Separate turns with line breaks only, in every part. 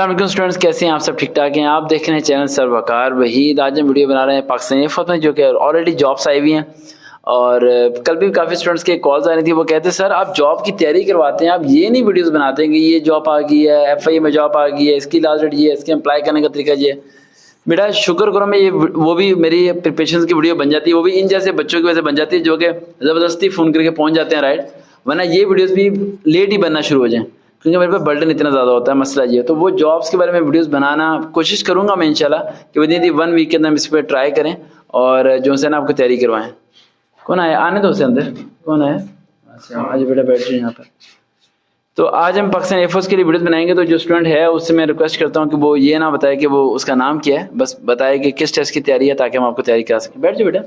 Students, कैसे हैं आप? सब ठीक ठाक हैं? आप देख रहे हैं चैनल सर वकार वहीद। आज हम वीडियो बना रहे हैं पाकिस्तानी एयरफोर्स में, जो कि ऑलरेडी जॉब्स आई हुई हैं। और कल भी काफ़ी स्टूडेंट्स के कॉल्स आ रही थी, वो कहते सर आप जॉब की तैयारी करवाते हैं, आप ये नहीं वीडियोस बनाते हैं कि ये जॉब आ गई है, FIA में जॉब आ गई है, इसकी लास्ट डेट ये है, इसके अप्लाई करने का तरीका ये है। बेटा शुक्र करो, मैं ये वो भी मेरी प्रिपरेशन की वीडियो बन जाती है, वो भी इन जैसे बच्चों की वजह से बन जाती है जो कि ज़बरदस्ती फ़ोन करके पहुँच जाते हैं, राइट। वरना ये वीडियोज़ भी लेट ही बनना शुरू हो जाए, क्योंकि मेरे पे बर्डन इतना ज़्यादा होता है। मसला ये तो वो जॉब्स के बारे में वीडियोस बनाना कोशिश करूंगा मैं इंशाल्लाह कि विद इन 1 वीक के अंदर हम इस पर ट्राई करें और जो है ना आपको तैयारी करवाएं। कौन आया? आने दो उसे अंदर। कौन आया? अच्छा, आज बेटा बैठ जाइए यहाँ पर। तो आज हम पाकिस्तान एयरफोर्स के लिए वीडियोस बनाएंगे। तो जो स्टूडेंट है उससे मैं रिक्वेस्ट करता हूँ कि वो ये ना बताए कि वो उसका नाम क्या है, बस बताए कि किस टेस्ट की तैयारी है, ताकि हम आपको तैयारी करा सकें। बैठ जाओ बेटा।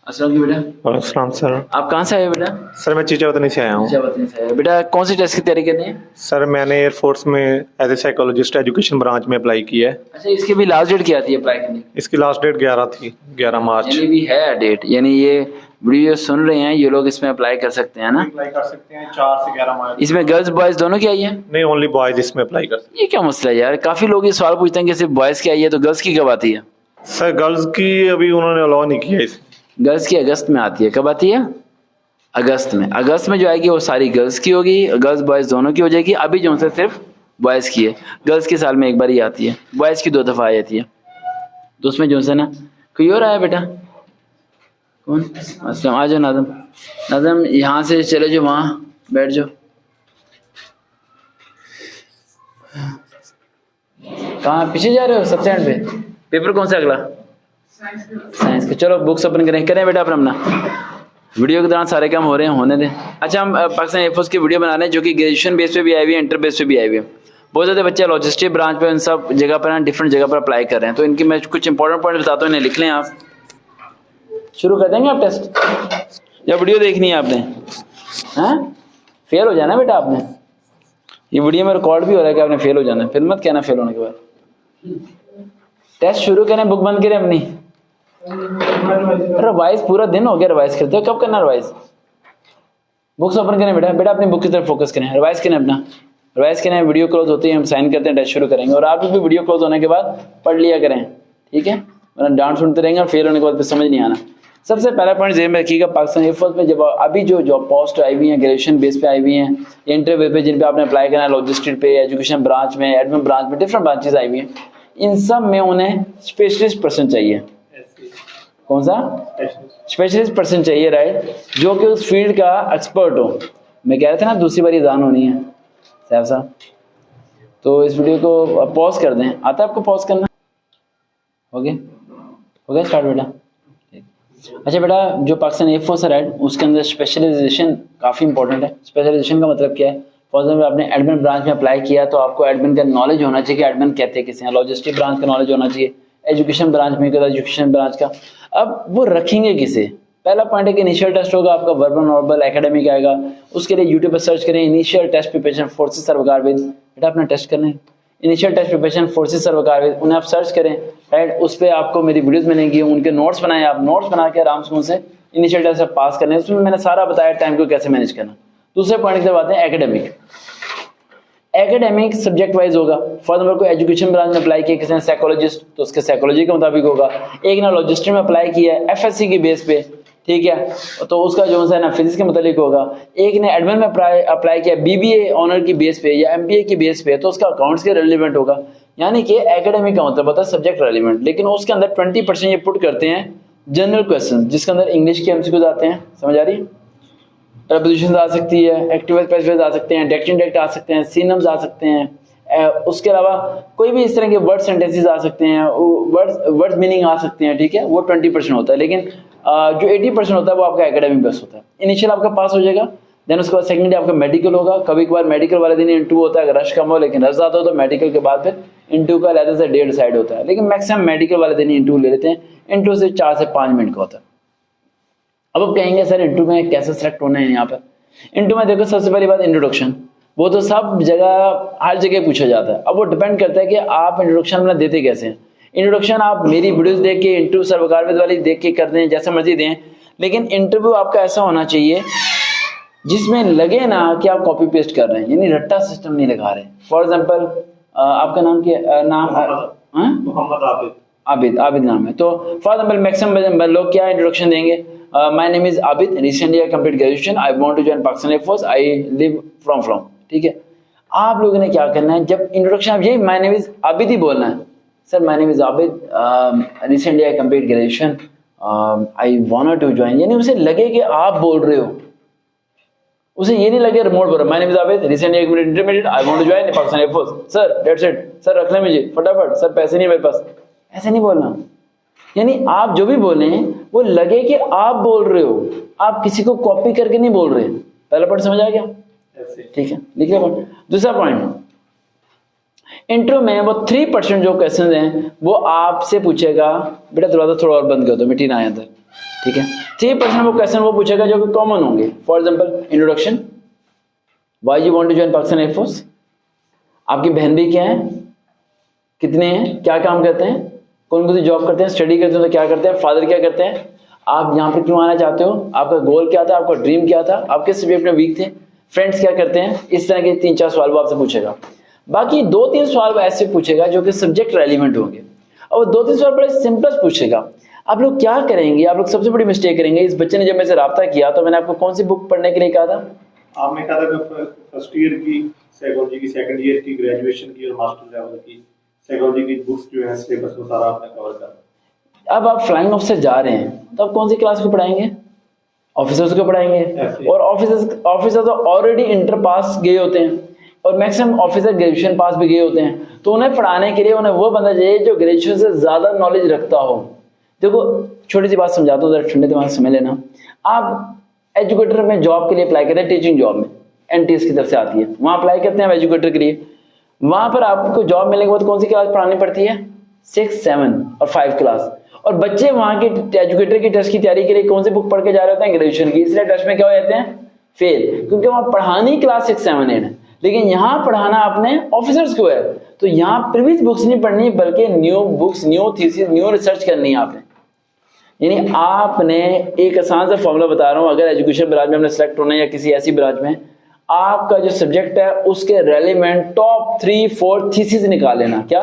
अस्सलाम बेटा।
अस्सलाम सर।
आप कहाँ से आए हो बेटा? सर
मैं चीचावतनी से आया हूँ।
चीचावतनी से आए। बेटा कौन सी टेस्ट की तैयारी करनी है?
सर मैंने एयरफोर्स में as a psychologist education branch में अप्लाई किया है।
अच्छा, इसकी भी लास्ट डेट क्या आती है अप्लाई करने की?
इसकी लास्ट डेट 11 थी, 11 मार्च।
यानी भी है डेट, यानी ये वीडियो सुन रहे हैं ये लोग इसमें अप्लाई कर सकते हैं ना?
अप्लाई कर सकते हैं 4 से 11 मार्च।
इसमें गर्ल्स बॉयज दोनों की आई है?
नहीं, ओनली बॉयज इसमें अप्लाई कर सकते हैं।
ये क्या मसला है यार? काफी लोग ये सवाल पूछते हैं कि सिर्फ बॉयज की आई है, तो गर्ल्स की कब आती है?
सर गर्ल्स की अभी उन्होंने अलाउ नहीं किया इस।
गर्ल्स की अगस्त में आती है। कब आती है? अगस्त में। अगस्त में जो आएगी वो सारी गर्ल्स की होगी, गर्ल्स बॉयज दोनों की हो जाएगी। अभी जो है सिर्फ बॉयज की है। गर्ल्स की साल में एक बार ही आती है, बॉयज की 2 दफा आ जाती है। तो उसमें जो है ना कोई और आया बेटा? कौन? अच्छा, आ जाओ नाज़म। नाज़म यहाँ से चले जाओ, वहाँ बैठ जाओ। कहाँ पीछे जा रहे हो? सब स्टैंड पे। पेपर कौन सा अगला? साइंस का। चलो बुक्स ओपन करें बेटा अपना। वीडियो के दौरान सारे काम हो रहे हैं, होने दें। अच्छा, हम पाकिस्तान एयरफोर्स की वीडियो बना रहे हैं जो कि ग्रेजुएशन बेस पे भी आई हुई है, इंटर बेस पे भी आई हुई है। बहुत ज़्यादा बच्चे लॉजिस्टिक ब्रांच पे इन सब जगह पर डिफरेंट जगह पर अप्लाई कर रहे हैं। तो इनकी मैं कुछ इंपॉर्टेंट पॉइंट बताता हूँ, इन्हें लिख लें आप। शुरू कर देंगे आप टेस्ट, या वीडियो देखनी है आपने? हाँ, फेल हो जाना बेटा आपने। ये वीडियो में रिकॉर्ड भी हो रहा है कि आपने फेल हो जाना है, फिर मत कहना फेल होने के बाद। टेस्ट शुरू करें, बुक बंद करें अपनी। रिवाइज पूरा दिन हो गया रिवाइज करते हो, कब करना रिवाइज? बुक्स ओपन करें बेटा। बेटा अपनी बुक की तरफ फोकस करें, रिवाइज करें अपना। रिवाइज करें, वीडियो क्लोज होती है, हम साइन करते हैं, टेस्ट शुरू करेंगे। और आप भी वीडियो क्लोज होने के बाद पढ़ लिया करें, ठीक है? वरना डांट सुनते रहेंगे और फेल होने के बाद फिर समझ नहीं आना। सबसे पहला पॉइंट जेब में रखिएगा, पाकिस्तान एयरफोर्स में जब अभी जो जॉब पोस्ट आई हुई हैं, ग्रेजुएशन बेस पे आई हुई हैं, इंटरव्यू पे जिन पे आपने अप्लाई करना है, लॉजिस्टिक पे, एजुकेशन ब्रांच में, एडमिन ब्रांच में, डिफरेंट ब्रांचेस आई हुई हैं, इन सब में उन्हें स्पेशलिस्ट पर्सन चाहिए। कौन सा? स्पेशलिस्ट पर्सन चाहिए, राइट, जो कि उस फील्ड का एक्सपर्ट हो। मैं कह रहा था ना दूसरी बार एग्जाम होनी है साहब। तो इस वीडियो को पॉज कर दें। आता है आपको पॉज करना? हो गया स्टार्ट बेटा। अच्छा बेटा, जो पाकिस्तान एयरफोर्स है, राइट, उसके अंदर स्पेशलाइजेशन काफ़ी इंपॉर्टेंट है। स्पेशलाइजेशन का मतलब क्या है? फॉर एग्जाम्पल आपने एडमिन ब्रांच में अप्लाई किया तो आपको एडमिन का नॉलेज होना चाहिए कि एडमिन कहते हैं किसे हैं। लॉजिस्टिक ब्रांच का नॉलेज होना चाहिए। एजुकेशन ब्रांच में एजुकेशन ब्रांच का। अब वो रखेंगे किसे? पहला पॉइंट है कि इनिशियल टेस्ट होगा आपका, वर्बल नॉर्मल एकेडमिक आएगा। उसके लिए यूट्यूब पर सर्च करें इनिशियल टेस्ट प्रिपरेशन फोर्सेस सर्वकारविद। बेटा अपना टेस्ट करना है, इनिशियल टेस्ट प्रिपरेशन फोर्सेस सर्वकारविद, उन्हें आप सर्च करें, राइट। उस पर आपको मेरी वीडियोस मिलेंगी, उनके नोट्स बनाए, आप नोट्स बना के आराम से उनसे इनिशियल टेस्ट पास करने। उसमें मैंने सारा बताया टाइम को कैसे मैनेज करना। दूसरे पॉइंट की तरफ आते हैं, एकेडमिक। एकेडमिक सब्जेक्ट वाइज होगा। फॉर एग्जाम्पल कोई एजुकेशन ब्रांच में अप्लाई किया किसी ने साइकोलॉजिस्ट, तो उसके साइकोलॉजी के मुताबिक होगा। एक ने लॉजिस्टिक में अप्लाई किया है FSC की बेस पे, ठीक है, तो उसका जो है ना फिजिक्स के मुताबिक होगा। एक ने एडमिन में अप्लाई किया BBA ऑनर की बेस पे या MBA की बेस पे, तो उसका अकाउंट्स के रेलिवेंट होगा। यानी कि एकेडमिक का मतलब होता है सब्जेक्ट रेलिवेंट, लेकिन उसके अंदर 20% ये पुट करते हैं जनरल क्वेश्चन, जिसके अंदर इंग्लिश के MCQs आते हैं। समझ आ रही है? प्रपोजिशंस आ सकती है, एक्टिव पैसिव आ सकते हैं, डायरेक्ट इनडायरेक्ट आ सकते हैं, सिनोनिम्स आ सकते हैं। उसके अलावा कोई भी इस तरह के वर्ड सेंटेंसेस आ सकते हैं, वर्ड मीनिंग आ सकते हैं, ठीक है। वो 20% होता है, लेकिन जो 80% होता है वो आपका एकेडमिक बेस होता है। इनिशियल आपका पास हो जाएगा, देन उसके बाद सेकंड डे आपका मेडिकल होगा। कभी कभार मेडिकल वाले दिन इंटरव्यू होता है, अगर रश कम हो, लेकिन रश ज़्यादा हो तो मेडिकल के बाद फिर इंटरव्यू का अलग से डेट डिसाइड होता है, लेकिन मैक्सिमम मेडिकल वाले दिन इंटरव्यू ले लेते हैं। इंटरव्यू से 4 से 5 मिनट का होता है। अब आप कहेंगे सर इंटरव्यू में कैसे सेलेक्ट होना है? यहाँ पर इंटरव्यू में देखो, सबसे पहली बात इंट्रोडक्शन, वो तो सब जगह हर जगह पूछा जाता है। अब वो डिपेंड करता है कि आप इंट्रोडक्शन अपना देते कैसे हैं। इंट्रोडक्शन आप मेरी वीडियोस देख के, इंटरव्यू सर्वकारविद वाली देख के कर दें, जैसे मर्जी दें, लेकिन इंटरव्यू आपका ऐसा होना चाहिए जिसमें लगे ना कि आप कॉपी पेस्ट कर रहे हैं, यानी रट्टा सिस्टम नहीं लगा रहे। फॉर एग्जांपल आपका नाम क्या नाम हाँ?
मोहम्मद आबिद।
आबिद, आबिद नाम है। तो फॉर एग्जाम्पल मैक्सिमम लोग क्या इंट्रोडक्शन देंगे, my name is Abid, recently I complete graduation, I want to join Pakistan air force, I live from. ठीक है, आप लोगों ने क्या करना है, जब इंट्रोडक्शन आप यही माय नेम इज आबिद ही बोलना है। Sir my name is Abid, recently I complete graduation, I want to join, यानी उसे लगे कि आप बोल रहे हो, उसे ये नहीं लगे रिमोट बोल रहा, my name is Abid, recently intermediate, I want to join Pakistan air force, sir that's it, sir रख ले मुझे फटाफट, सर पैसे नहीं है मेरे पास, ऐसे नहीं बोलना। यानी आप जो भी बोले वो लगे कि आप बोल रहे हो, आप किसी को कॉपी करके नहीं बोल रहे। पहला पॉइंट समझ आ गया? ठीक है, लिख लिया। दूसरा पॉइंट, इंट्रो में वो 3% जो क्वेश्चन हैं वो आपसे पूछेगा, बेटा दरवाजा थोड़ा और बंद कर दो, मिट्टी ना आए अंदर। ठीक है, 3% वो क्वेश्चन वो पूछेगा जो कि कॉमन होंगे। For example introduction, why you want to join Pakistan air force, आपकी बहन भी क्या है, कितने हैं, क्या काम करते हैं, कौन कौन सी जॉब करते हैं, स्टडी करते हैं तो क्या करते हैं, फादर क्या करते हैं, आप यहाँ पर क्यों आना चाहते हो, आपका गोल क्या था, आपका ड्रीम क्या था, आप किस सब्जेक्ट में वीक थे, फ्रेंड्स क्या करते हैं। इस तरह के 3-4 सवाल वो आपसे पूछेगा। बाकी 2-3 सवाल वो ऐसे पूछेगा जो कि सब्जेक्ट रेलिवेंट होंगे, और 2-3 सवाल बड़े सिंपल पूछेगा। आप लोग क्या करेंगे, आप लोग सबसे बड़ी मिस्टेक करेंगे। इस बच्चे ने जब मेरे से रब्ता किया तो मैंने आपको कौन सी बुक पढ़ने के लिए कहा था?
आपने कहा था कि फर्स्ट ईयर की साइकोलॉजी की, सेकंड ईयर की, ग्रेजुएशन की और मास्टर लेवल की साइकोलॉजी की बुक्स जो है सिलेबस में सारा आपने कवर करना।
अब आप फ्लाइंग ऑफिसर जा रहे हैं तो आप कौन सी क्लास को पढ़ाएंगे? ऑफिसर्स को पढ़ाएंगे, और ऑफिसर तो ऑलरेडी इंटर पास गए होते हैं, और मैक्सिमम ऑफिसर ग्रेजुएशन पास भी गए होते हैं। तो उन्हें पढ़ाने के लिए उन्हें वो बंदा चाहिए जो ग्रेजुएशन से ज्यादा नॉलेज रखता हो। देखो छोटी सी बात समझाता हूँ, जरा ठंडे दिमाग से समझ लेना। आप एजुकेटर में जॉब के लिए अप्लाई करते हैं, टीचिंग जॉब में NTS की तरफ से आती है, वहां अप्लाई करते हैं एजुकेटर के लिए। वहां पर आपको जॉब मिलने के बाद कौन सी क्लास पढ़ानी पड़ती है? 6, 7 और 5 क्लास। और बच्चे वहां के एजुकेटर की टेस्ट की तैयारी के लिए कौन सी बुक पढ़ के जा रहे होते हैं? ग्रेजुएशन की। इसलिए टेस्ट में क्या हो जाते हैं? फेल, क्योंकि वहां पढ़ानी क्लास 6, 7, 8 है, लेकिन यहाँ पढ़ाना आपने ऑफिसर्स को है। तो यहाँ प्रीवियस बुक्स नहीं पढ़नी, बल्कि new books, new thesis, new research करनी है आपने। यानी आपने एक आसान सा फॉर्मूला बता रहा हूं, अगर एजुकेशन ब्रांच में हमने सेलेक्ट होना है या किसी ऐसी ब्रांच में, आपका जो सब्जेक्ट है उसके रेलिवेंट टॉप 3-4 थीसिस निकाल लेना। क्या?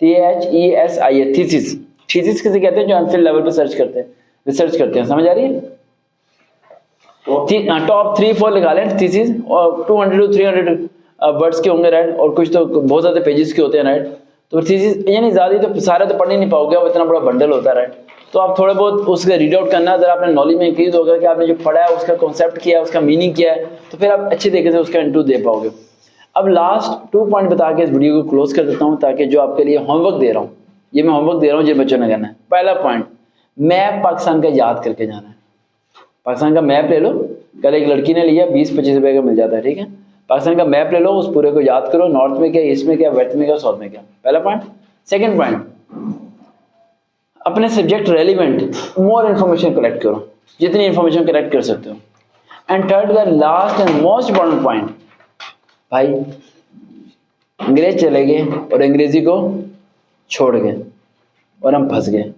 THESIS, thesis. थीसिस किसे कहते हैं? जो एमफिल लेवल पे सर्च करते हैं, रिसर्च करते हैं। समझ आ रही है? टॉप 3-4 निकालें थीसिस, और 200 to 300 वर्ड्स के होंगे, राइट, और कुछ तो बहुत ज्यादा पेजेस के होते हैं, राइट। तो थीसिस यानी ज्यादा तो सारे तो पढ़ ही नहीं पाओगे, वो इतना बड़ा बंडल होता है, राइट। तो आप थोड़े बहुत उसका रीड आउट करना, अगर आपने नॉलेज में इंक्रीज होगा कि आपने जो पढ़ा है उसका कॉन्सेप्ट किया है, उसका मीनिंग क्या है, तो फिर आप अच्छे तरीके से उसका इंटू दे पाओगे। अब लास्ट 2 पॉइंट बता के इस वीडियो को क्लोज कर देता हूँ, ताकि जो आपके लिए होमवर्क दे रहा हूँ, ये मैं होमवर्क दे रहा हूँ जिन बच्चों ने करना है। पहला पॉइंट, मैप पाकिस्तान का याद करके जाना है। पाकिस्तान का मैप ले लो, कल एक लड़की ने लिया 20-25 रुपए का मिल जाता है, ठीक है। पाकिस्तान का मैप ले लो, उस पूरे को याद करो, नॉर्थ में क्या, ईस्ट में क्या, वेस्ट में क्या, साउथ में क्या। पहला पॉइंट। सेकंड पॉइंट, अपने subject relevant more information collect करो, जितनी इन्फॉर्मेशन कलेक्ट कर सकते हो। And third, the last and most important point, भाई अंग्रेज चले गए और अंग्रेजी को छोड़ गए और हम फंस गए।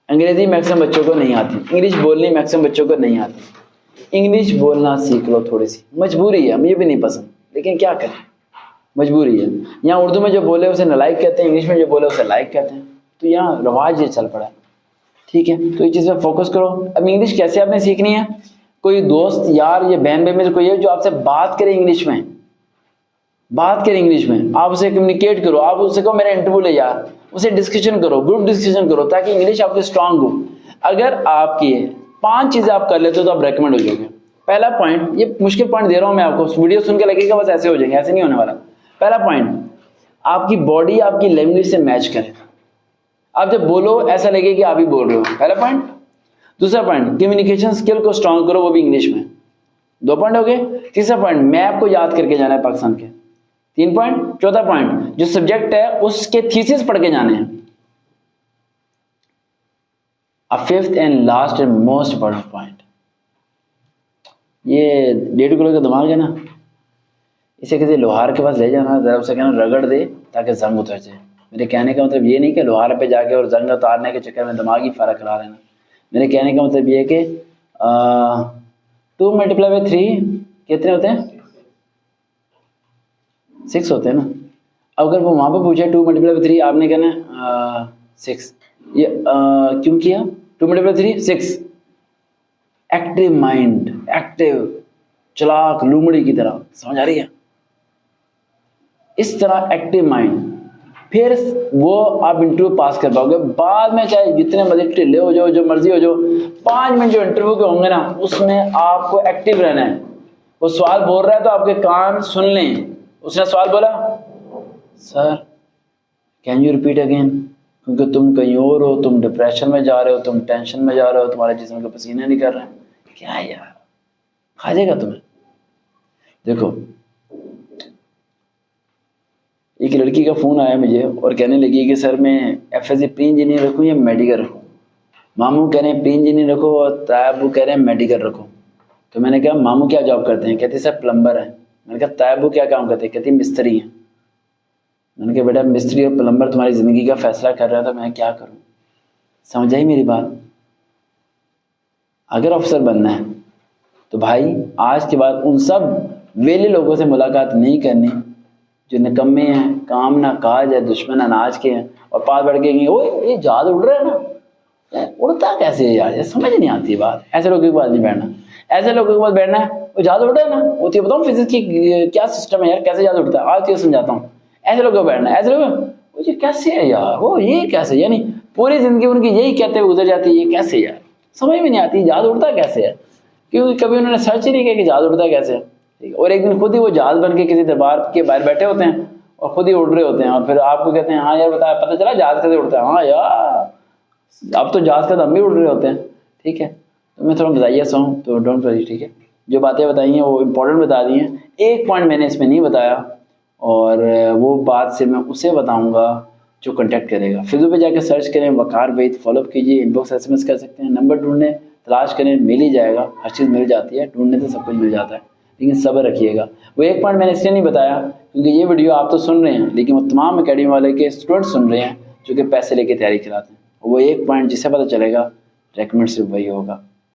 अंग्रेजी मैक्सिमम बच्चों को नहीं आती, इंग्लिश बोलनी मैक्सिमम बच्चों को नहीं आती। इंग्लिश बोलना सीख लो थोड़ी सी, मजबूरी है, मुझे भी नहीं पसंद, लेकिन क्या करें, मजबूरी है। यहाँ उर्दू में जो बोले उसे नालायक कहते हैं, इंग्लिश में जो बोले उसे लायक कहते हैं, तो यहाँ रवाज ये चल पड़ा है, ठीक है। तो ये चीज़ पे फोकस करो। अब इंग्लिश कैसे आपने सीखनी है? कोई दोस्त यार या बहन में से कोई है जो आपसे बात करे इंग्लिश में, बात करें इंग्लिश में, आप उसे कम्युनिकेट करो, आप उससे कहो मेरा इंटरव्यू ले यार, उसे डिस्कशन करो, ग्रुप डिस्कशन करो, ताकि इंग्लिश आपकी स्ट्रांग हो। अगर आपकी 5 चीजें आप कर लेते हो तो आप रेकमेंड हो जाओगे। पहला पॉइंट, ये मुश्किल पॉइंट दे रहा हूं मैं आपको, वीडियो सुन के लगेगा बस ऐसे हो जाएंगे, ऐसे नहीं होने वाला। पहला पॉइंट, आपकी बॉडी आपकी लैंग्वेज से मैच करे, आप जब बोलो ऐसा लगे कि आप ही बोल रहे हो, पहला पॉइंट। दूसरा पॉइंट, कम्युनिकेशन स्किल को स्ट्रांग करो, वो भी इंग्लिश में। 2 पॉइंट हो गए। तीसरा पॉइंट, मैप को याद करके जाना है पाकिस्तान के, 3 पॉइंट। चौथा पॉइंट, जो सब्जेक्ट है उसके थीसिस पढ़ के जाने हैं। अब 5th and last and most important point, ये 1.5 किलो का दिमाग है ना, इसे किसी लोहार के पास ले जाना, जरा उसे कहना रगड़ दे ताकि जंग उतर जाए। मेरे कहने का मतलब ये नहीं कि लोहार पे जाके और जंग उतारने के चक्कर में दिमाग ही फर्क करा लेना। मेरे कहने का मतलब ये है कि 2 × 3 कितने होते हैं? 6 होते हैं ना। अगर वो वहाँ पे पूछे 2 × 3, आपने कहना 6। ये क्यों किया? 2 × 3 6। एक्टिव माइंड, एक्टिव, चालाक लूमड़ी की तरह, समझ आ रही है? इस तरह एक्टिव माइंड, फिर वो आप इंटरव्यू पास कर पाओगे। बाद में चाहे जितने मर्जी ढिले हो जाओ, जो मर्जी हो जाओ, 5 मिनट जो इंटरव्यू के होंगे ना, उसमें आपको एक्टिव रहना है। वो सवाल बोल रहा है तो आपके कान सुन लें। उसने सवाल बोला, sir can you repeat again, क्योंकि तुम कहीं और हो, तुम डिप्रेशन में जा रहे हो, तुम टेंशन में जा रहे हो, तुम्हारे जिस्म के पसीने नहीं कर रहे हैं। क्या यार, खा जाएगा तुम्हें। देखो, एक लड़की का फ़ोन आया मुझे और कहने लगी कि सर मैं FSC प्री इंजीनियर रखूँ या मेडिकल रखूँ। मामू कह रहे हैं प्री इंजीनियर रखो और तायबू कह रहे हैं मेडिकल रखो। तो मैंने कहा मामू क्या जॉब करते हैं? कहती सर प्लम्बर है। मैंने कहा तायबू क्या काम करते हैं? कहती मिस्त्री हैं। मैंने कहा बेटा मिस्त्री और प्लम्बर तुम्हारी ज़िंदगी का फैसला कर रहा है तो मैं क्या करूँ? समझ आई मेरी बात? अगर अफसर बनना है तो भाई आज के बाद उन सब वेले लोगों से मुलाकात नहीं करनी जो निकम्मे हैं, काम ना काज है, दुश्मन अनाज के हैं, और पास बैठ के ओए ये जहाज उड़ रहा है ना, उड़ता कैसे है यार, ये समझ नहीं आती बात। ऐसे लोगों के पास नहीं बैठना। ऐसे लोगों के पास बैठना है, वो जहाज उड़ रहा है ना, वो तो बताऊँ फिजिक्स की क्या सिस्टम है यार, कैसे जहाज उड़ता है, आज तो समझाता हूँ। ऐसे लोगों को बैठना है। ऐसे लोग ये कैसे है यार, वो ये कैसे, यानी पूरी जिंदगी उनकी यही कहते हुए गुजर जाती है, ये कैसे यार, समझ में नहीं आती जहाज उड़ता कैसे है, क्योंकि कभी उन्होंने सर्च ही नहीं किया कि जहाज उड़ता कैसे है। और एक दिन खुद ही वो जहाज बन के किसी दरबार के बाहर बैठे होते हैं और खुद ही उड़ रहे होते हैं, और फिर आपको कहते हैं हाँ यार बता, पता चला जहाज कैसे उड़ता है? हाँ यार अब तो जहाज का दम भी उड़ रहे होते हैं। ठीक है, तो मैं थोड़ा बताइए हूँ, तो डोंट वरी। ठीक है, जो बातें बताई हैं वो इम्पोर्टेंट बता दी हैं। एक पॉइंट मैंने इसमें नहीं बताया, और वो बात से मैं उसे बताऊँगा जो कॉन्टैक्ट करेगा। फेसबुक पे जाकर सर्च करें वकार वहीद, फॉलोअप कीजिए, इनबॉक्स SMS कर सकते हैं, नंबर ढूंढने तलाश करें, मिल ही जाएगा। हर चीज़ मिल जाती है, ढूंढने से सब कुछ मिल जाता है, लेकिन सब्र रखिएगा। वो एक पॉइंट मैंने इसलिए नहीं बताया क्योंकि ये वीडियो आप तो सुन रहे हैं, लेकिन वो तमाम अकेडमी वाले के स्टूडेंट सुन रहे हैं जो कि पैसे लेके तैयारी कराते हैं। वो एक पॉइंट जिससे पता चलेगा रेकमेंड सिर्फ वही होगा।